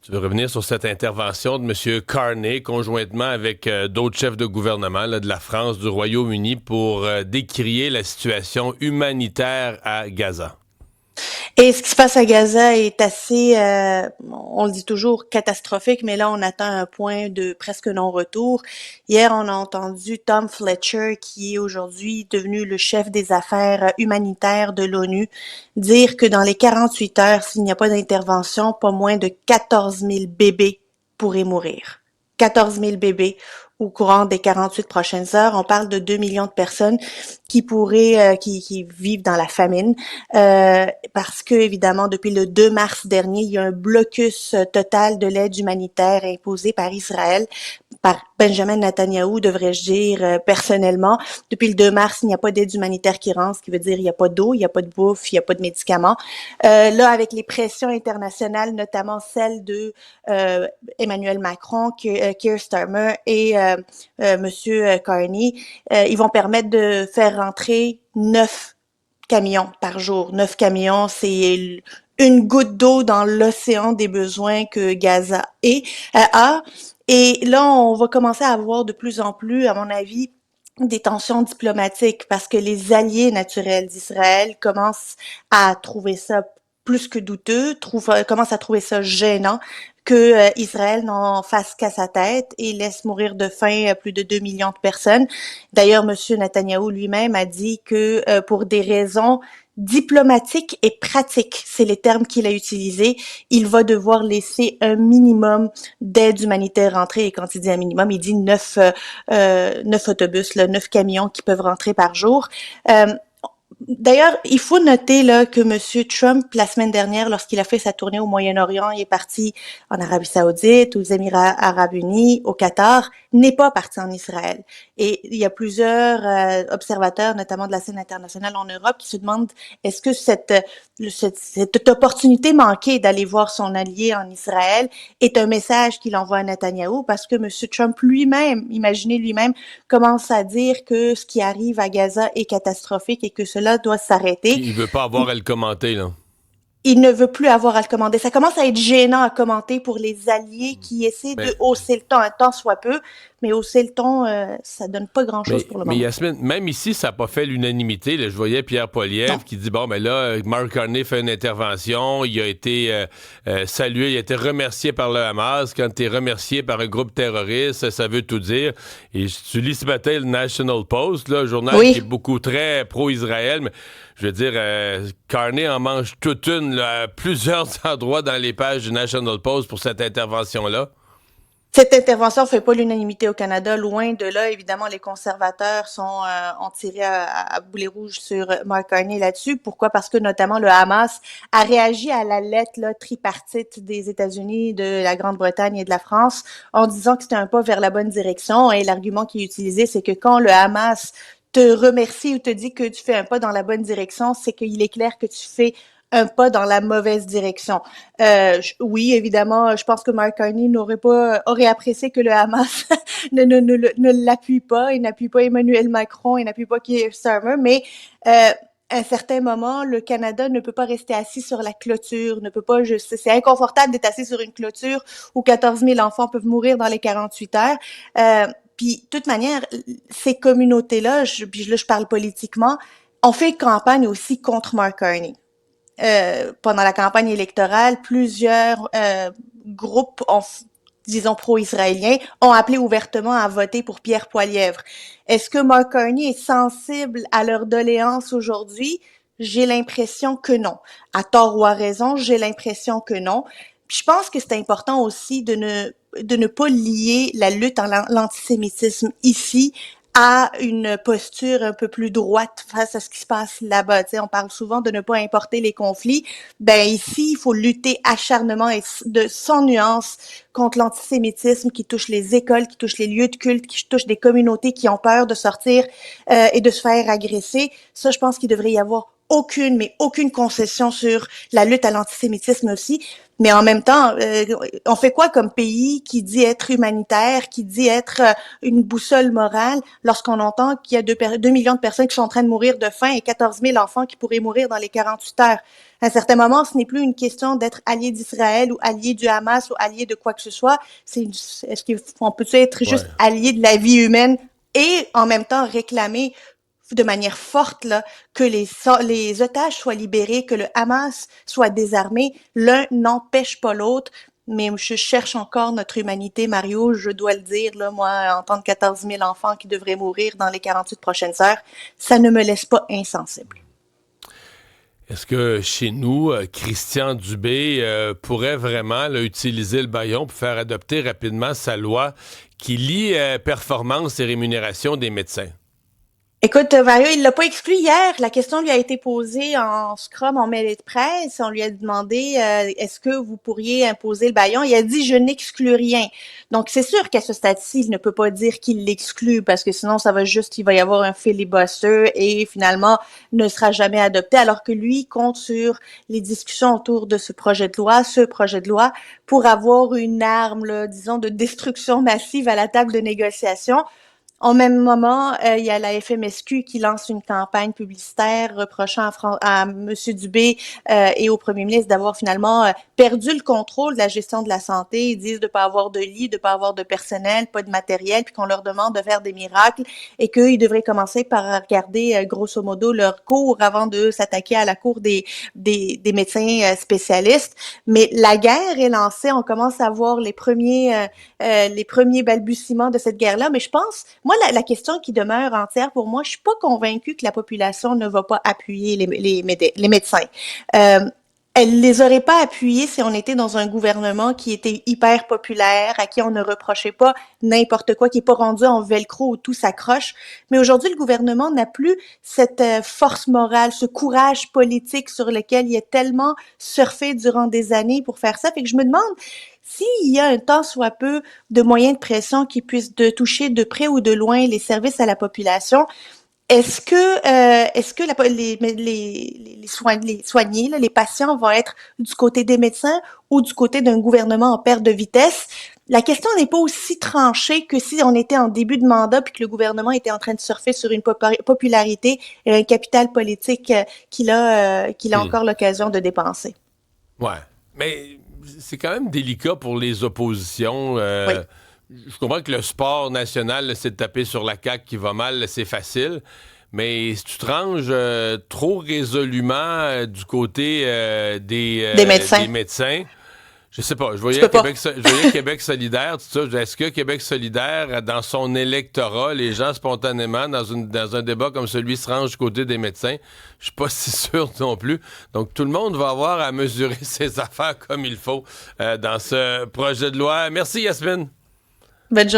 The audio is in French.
Tu veux revenir sur cette intervention de M. Carney, conjointement avec d'autres chefs de gouvernement là, de la France, du Royaume-Uni, pour décrier la situation humanitaire à Gaza. Et ce qui se passe à Gaza est assez, on le dit toujours, catastrophique, mais là, on atteint un point de presque non-retour. Hier, on a entendu Tom Fletcher, qui est aujourd'hui devenu le chef des affaires humanitaires de l'ONU, dire que dans les 48 heures, s'il n'y a pas d'intervention, pas moins de 14 000 bébés pourraient mourir. 14 000 bébés au courant des 48 prochaines heures. On parle de 2 millions de personnes qui pourraient, qui vivent dans la famine, parce que évidemment depuis le 2 mars dernier, il y a un blocus total de l'aide humanitaire imposé par Israël, par Benjamin Netanyahou, devrais-je dire personnellement. Depuis le 2 mars, il n'y a pas d'aide humanitaire qui rentre, ce qui veut dire il n'y a pas d'eau, il n'y a pas de bouffe, il n'y a pas de médicaments. Là, avec les pressions internationales, notamment celles de Emmanuel Macron, Keir Starmer et Monsieur Carney, ils vont permettre de faire rentrer 9 camions par jour. 9 camions, c'est une goutte d'eau dans l'océan des besoins que Gaza a. Et là, on va commencer à avoir de plus en plus, à mon avis, des tensions diplomatiques parce que les alliés naturels d'Israël commencent à trouver ça plus que douteux, commencent à trouver ça gênant que Israël n'en fasse qu'à sa tête et laisse mourir de faim plus de 2 millions de personnes. D'ailleurs, Monsieur Netanyahou lui-même a dit que pour des raisons diplomatiques et pratiques, c'est les termes qu'il a utilisés, il va devoir laisser un minimum d'aide humanitaire rentrer. Et quand il dit un minimum, il dit 9 autobus, là, 9 camions qui peuvent rentrer par jour. D'ailleurs, il faut noter là que M. Trump, la semaine dernière, lorsqu'il a fait sa tournée au Moyen-Orient, il est parti en Arabie Saoudite, aux Émirats Arabes Unis, au Qatar, n'est pas parti en Israël. Et il y a plusieurs observateurs, notamment de la scène internationale en Europe, qui se demandent est-ce que cette opportunité manquée d'aller voir son allié en Israël est un message qu'il envoie à Netanyahou, parce que M. Trump lui-même, imaginez lui-même, commence à dire que ce qui arrive à Gaza est catastrophique et que cela doit s'arrêter. Il veut pas avoir à le commenter, là. Il ne veut plus avoir à le commenter. Ça commence à être gênant à commenter pour les alliés qui essaient Mais de hausser le ton, un tant soit peu, mais hausser le ton, ça donne pas grand-chose pour le Mais moment. Yasmine, même ici, ça n'a pas fait l'unanimité. Là, je voyais Pierre Non. Poilievre qui dit, bon, ben là, Mark Carney fait une intervention, il a été salué, il a été remercié par le Hamas. Quand tu es remercié par un groupe terroriste, ça veut tout dire. Et tu lis ce matin le National Post, là, un journal qui est Oui. beaucoup très pro-Israël, mais je veux dire, Carney en mange toute une là, à plusieurs endroits dans les pages du National Post pour cette intervention-là. Cette intervention fait pas l'unanimité au Canada, loin de là. Évidemment, les conservateurs ont tiré à boulet rouge sur Mark Carney là-dessus. Pourquoi? Parce que notamment le Hamas a réagi à la lettre là, tripartite des États-Unis, de la Grande-Bretagne et de la France en disant que c'était un pas vers la bonne direction. Et l'argument qui est utilisé, c'est que quand le Hamas te remercie ou te dit que tu fais un pas dans la bonne direction, c'est qu'il est clair que tu fais un pas dans la mauvaise direction. Oui, évidemment, je pense que Mark Carney aurait apprécié que le Hamas ne l'appuie pas, il n'appuie pas Emmanuel Macron, il n'appuie pas Keir Starmer, mais à un certain moment, le Canada ne peut pas rester assis sur la clôture, ne peut pas, c'est inconfortable d'être assis sur une clôture où 14 000 enfants peuvent mourir dans les 48 heures. Puis, de toute manière, ces communautés-là, puis là, je parle politiquement, on fait campagne aussi contre Mark Carney. Pendant la campagne électorale, plusieurs groupes, disons pro-israéliens, ont appelé ouvertement à voter pour Pierre Poilievre. Est-ce que Mark Carney est sensible à leurs doléances aujourd'hui? J'ai l'impression que non. À tort ou à raison, j'ai l'impression que non. Puis je pense que c'est important aussi de ne pas lier la lutte en l'antisémitisme ici à une posture un peu plus droite face à ce qui se passe là-bas. Tu sais, on parle souvent de ne pas importer les conflits. Ben ici, il faut lutter acharnement et sans nuance contre l'antisémitisme qui touche les écoles, qui touche les lieux de culte, qui touche des communautés qui ont peur de sortir et de se faire agresser. Ça, je pense qu'il devrait y avoir aucune concession sur la lutte à l'antisémitisme aussi. Mais en même temps, on fait quoi comme pays qui dit être humanitaire, qui dit être une boussole morale, lorsqu'on entend qu'il y a 2 millions de personnes qui sont en train de mourir de faim et 14 000 enfants qui pourraient mourir dans les 48 heures? À un certain moment, ce n'est plus une question d'être allié d'Israël ou allié du Hamas ou allié de quoi que ce soit. Est-ce qu'on peut être juste Ouais. allié de la vie humaine et en même temps réclamer de manière forte là, que les otages soient libérés, que le Hamas soit désarmé? L'un n'empêche pas l'autre. Mais je cherche encore notre humanité, Mario, je dois le dire, là, moi, entendre 14 000 enfants qui devraient mourir dans les 48 prochaines heures, ça ne me laisse pas insensible. Est-ce que chez nous, Christian Dubé pourrait vraiment là, utiliser le bâillon pour faire adopter rapidement sa loi qui lie performance et rémunération des médecins? Écoute, Mario, il l'a pas exclu hier. La question lui a été posée en scrum, en mêlée de presse. On lui a demandé est-ce que vous pourriez imposer le bâillon? Il a dit je n'exclus rien. Donc c'est sûr qu'à ce stade-ci, il ne peut pas dire qu'il l'exclut parce que sinon il va y avoir un filibuster et finalement ne sera jamais adopté. Alors que lui compte sur les discussions autour de ce projet de loi, pour avoir une arme, là, disons, de destruction massive à la table de négociation. Au même moment, il y a la FMSQ qui lance une campagne publicitaire reprochant à M. Dubé et au premier ministre d'avoir finalement perdu le contrôle de la gestion de la santé. Ils disent de pas avoir de lit, de pas avoir de personnel, pas de matériel, puis qu'on leur demande de faire des miracles et qu'ils devraient commencer par regarder grosso modo leur cours avant de s'attaquer à la cour des médecins spécialistes. Mais la guerre est lancée, on commence à voir les premiers balbutiements de cette guerre-là. Mais je pense, moi, la question qui demeure entière pour moi, je suis pas convaincue que la population ne va pas appuyer les médecins. Euh, Elle les aurait pas appuyés si on était dans un gouvernement qui était hyper populaire, à qui on ne reprochait pas n'importe quoi, qui est pas rendu en velcro où tout s'accroche. Mais aujourd'hui, le gouvernement n'a plus cette force morale, ce courage politique sur lequel il a tellement surfé durant des années pour faire ça. Fait que je me demande s'il y a un tant soit peu de moyens de pression qui puissent de toucher de près ou de loin les services à la population. Est-ce que les soignés, là, les patients vont être du côté des médecins ou du côté d'un gouvernement en perte de vitesse? La question n'est pas aussi tranchée que si on était en début de mandat puis que le gouvernement était en train de surfer sur une popularité et un capital politique qu'il a Hmm. encore l'occasion de dépenser. Ouais. Mais c'est quand même délicat pour les oppositions. Oui. Je comprends que le sport national, là, c'est de taper sur la CAQ qui va mal, là, c'est facile. Mais si tu te ranges trop résolument du côté Des médecins. des médecins, je sais pas. Je Tu voyais peux pas. Je voyais Québec solidaire, tout ça. Est-ce que Québec solidaire, dans son électorat, les gens spontanément, dans un débat comme celui, se rangent du côté des médecins? Je suis pas si sûr non plus. Donc, tout le monde va avoir à mesurer ses affaires comme il faut dans ce projet de loi. Merci, Yasmine. Bonne journée.